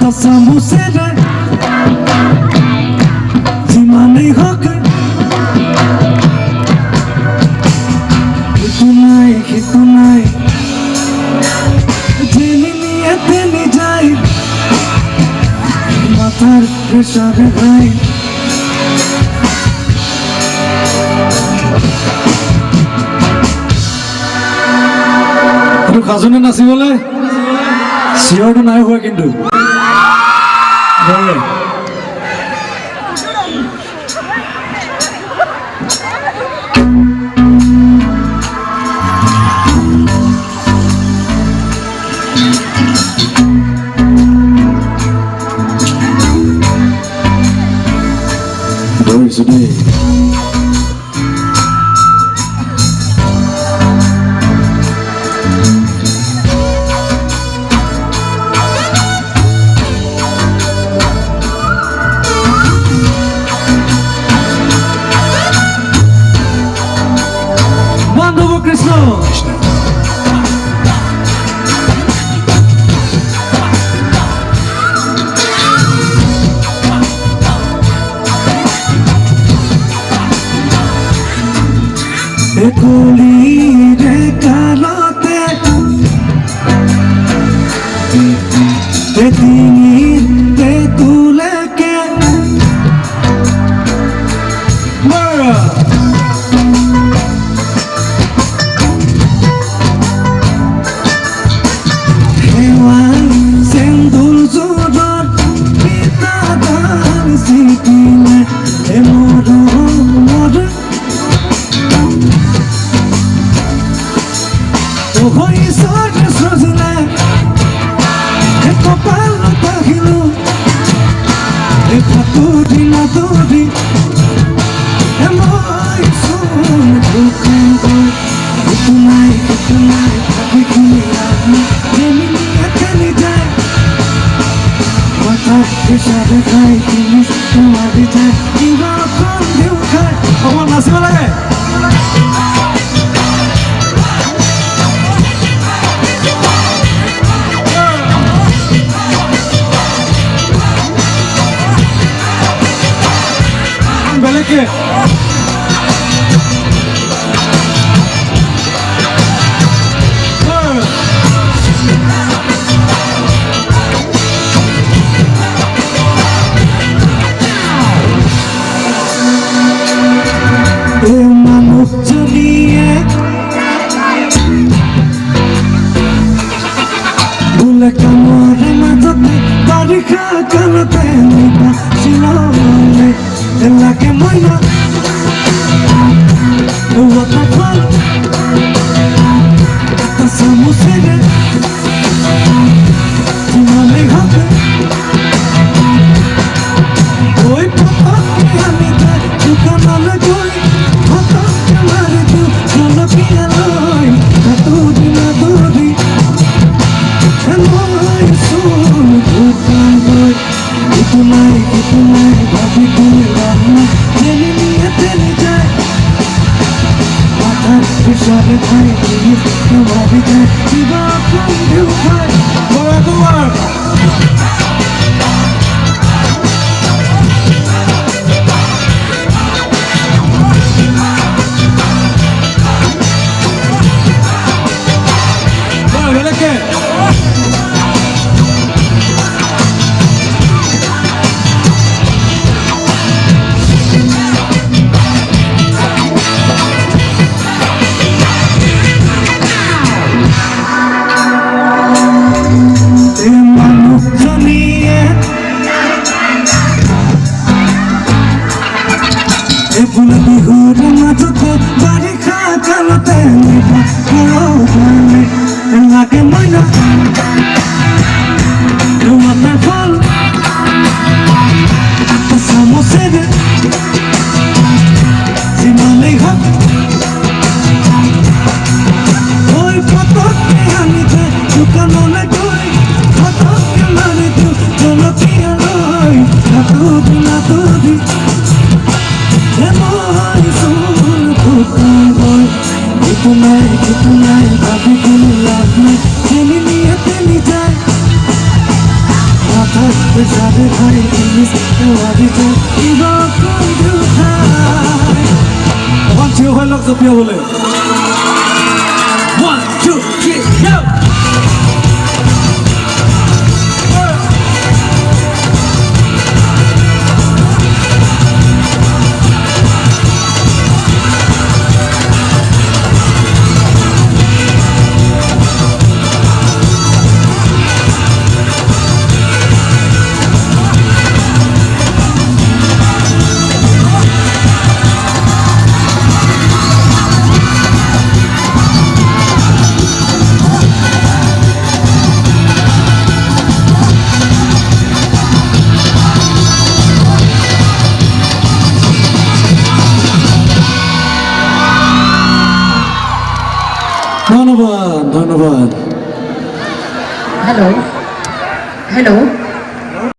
कसम से रे जिमाने हक हितुनाई जेनी निये तेनी जाई माथार प्रेसार हाई কাজনে নাচিবলে চিঞৰটো নাই হোৱা কিন্তু কুলি রে কালতে তিনি তে তুলে কে হেওয়ান সেন্দুর জোরত পিতা দান সিকিলে এ মোর মোর Hoy soy srozile e kopalno tahilu e patudi na dodi e moj sun kukango itunai abikuni agni jeni akani jai mata kishare khai kinis tumari jai iwa kon diu khai amar nasiba lage que manuj janiye bule kamor majote barikha kanate nipa silole la que moina waterfall somos ene mane hote hoy papa ami te tu kanale koi papa mare tu solo pialoi tu dina dodi heloi sun kutan boy itunai babi dulana jeni niye teni jai mathar pressure khai kinis tumari jai iwa kon diu khai boya kumar Tonight, I'll be good, love me. থাকতে যাবে ভাই English দেওয়ারিতে বন্ধু ভাই one two ভাই লোক জপিয়া বলে 1 2 3 go ধন্যবাদ ধন্যবাদ হ্যালো হ্যালো